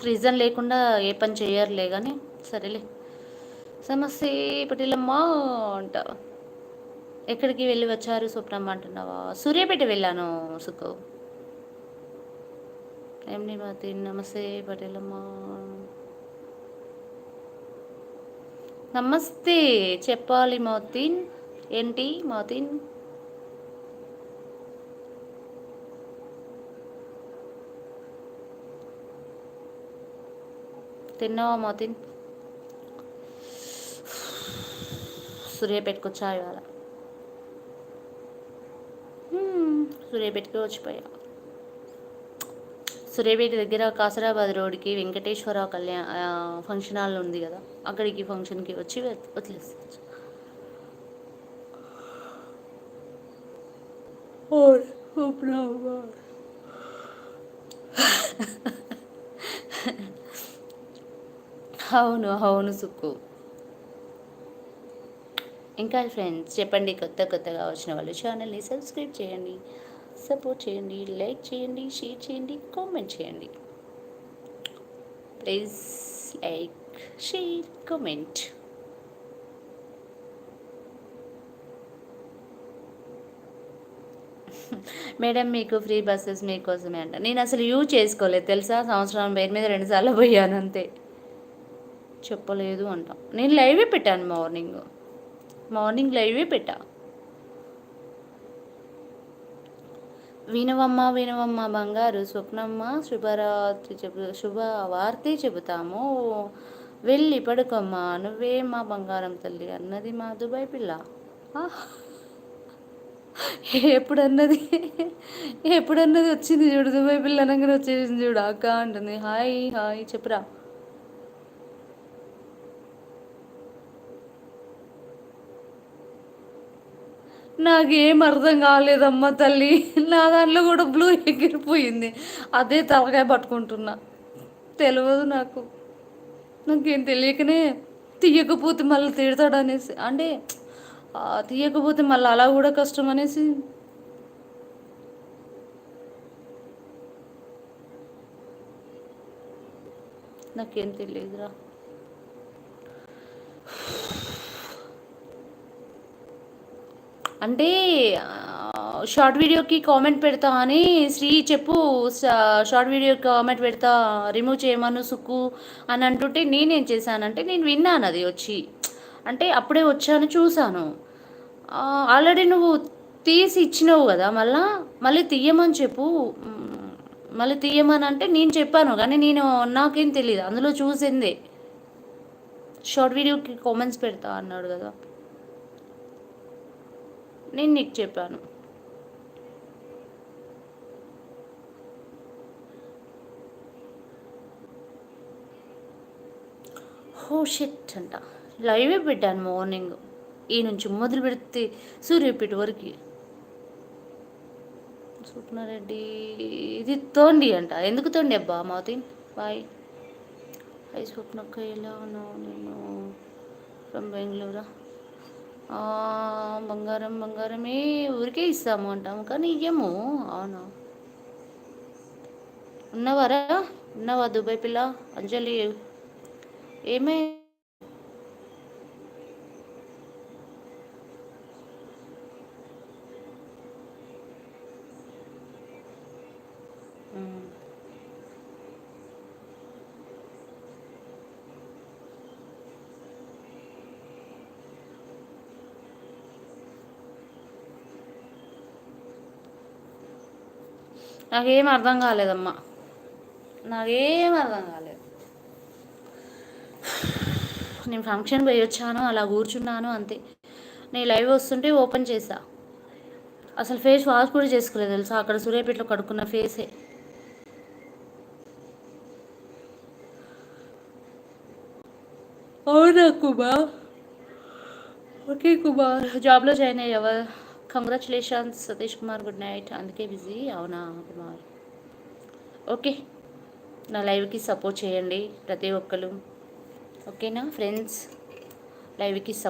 Reason లేకుండా ఏ పని చేయరులే కానీ సరేలే. సమస్య పటేలమ్మా అంట. ఎక్కడికి వెళ్ళి వచ్చారు స్వప్నమ్మ అంటున్నావా? సూర్యాపేట వెళ్ళాను సుఖు. ఏమి మాతి నమస్తే పటేలమ్మా. నమస్తే చెప్పాలి మోతిన్. ఏంటి మోతిన్? తిన్నావా మోతిన్? సూర్యాపేటకు వచ్చా ఇవాళ. సూర్యాపేటకి వచ్చిపోయా. సూర్యాపేట దగ్గర కాసరాబాద్ రోడ్కి వెంకటేశ్వర ఫంక్షన్ హాల్ ఉంది కదా, అక్కడికి ఫంక్షన్కి వచ్చి వదిలేసి. అవును అవును సుక్కు. ఇంకా ఫ్రెండ్స్ చెప్పండి, కొత్తగా వచ్చిన వాళ్ళు ఛానల్ని సబ్స్క్రైబ్ చేయండి, సపోర్ట్ చేయండి, లైక్ చేయండి, షేర్ చేయండి, కామెంట్ చేయండి. Please like, share, comment. Madam మీకు ఫ్రీ బస్సెస్ మీకోసమే అంట. నేను అసలు యూజ్ చేసుకోలేదు తెలుసా, సంవత్సరం పేరు మీద 2 సార్లు పోయాను అంతే. చెప్పలేదు అంట. నేను లైవే పెట్టాను, మార్నింగ్ లైవే పెట్టా. వినవమ్మ బంగారు స్వప్నమ్మ, శుభవార్తే చెబుతాము, వెళ్ళి పడుకోమ్మా నువ్వే మా బంగారం తల్లి అన్నది మా దుబాయ్ పిల్ల. ఎప్పుడన్నది వచ్చింది చూడు, దుబాయ్ పిల్ల అనగానే వచ్చేసింది చూడు, అక్క అంటుంది. హాయ్ హాయ్ చెప్పురా. నాకేం అర్థం కాలేదమ్మా తల్లి, నా దాంట్లో కూడా బ్లూ ఎగిరిపోయింది, అదే తలకాయ పట్టుకుంటున్నా. తెలియదు నాకేం తెలియకనే తీయకపోతే మళ్ళీ తిడతాడు అనేసి, అంటే తీయకపోతే మళ్ళీ అలా కూడా కష్టం అనేసి. నాకేం తెలియదురా. అంటే షార్ట్ వీడియోకి కామెంట్ పెడతా అని శ్రీ చెప్పు, షార్ట్ వీడియోకి కామెంట్ పెడతా రిమూవ్ చేయమను సుక్కు అని అంటుంటే నేనేం చేశానంటే, నేను విన్నాను అది వచ్చి, అంటే అప్పుడే వచ్చాను చూశాను. ఆల్రెడీ నువ్వు తీసి ఇచ్చినావు కదా, మళ్ళీ తీయమని చెప్పు, మళ్ళీ తీయమని అంటే నేను చెప్పాను కానీ నాకేం తెలియదు, అందులో చూసిందే షార్ట్ వీడియోకి కామెంట్స్ పెడతా అన్నాడు కదా, నేను నీకు చెప్పాను. హో షిట్ అంట. లైవే పెట్టాను మార్నింగ్, ఈ నుంచి మొదలు పెడితే సూర్యాపేట వరకు. స్వప్నారెడ్డి ఇది తోండి అంట. ఎందుకు తోండి అబ్బా మౌతి. బాయ్. హై స్వప్నక్క ఎలా ఉన్నావు? నేను ఫ్రమ్ బెంగళూరా. బంగారమే ఊరికే ఇస్తాము అంటాము కానీ ఇయ్యము. అవునా, ఉన్నావా దుబాయ్ పిల్ల? అంజలి ఏమై నాకేం అర్థం కాలేదమ్మా, నాకేం అర్థం కాలేదు. నేను ఫంక్షన్ పోయి వచ్చాను, అలా కూర్చున్నాను అంతే. నేను లైవ్ వస్తుంటే ఓపెన్ చేసా, అసలు ఫేస్ వాష్ కూడా చేసుకోలేదు తెలుసా, అక్కడ సూర్యాపేటలో కడుక్కున్న ఫేసే. అవునా కుమార్? ఓకే కుమార్, జాబ్లో జాయిన్ అయ్యావా? Congratulations Satish Kumar, good night. అందుకే బిజీ. అవునా కుమార్, ఓకే. నా లైవ్కి సపోర్ట్ చేయండి ప్రతి ఒక్కరు, ఓకేనా ఫ్రెండ్స్? లైవ్కి సపోర్ట్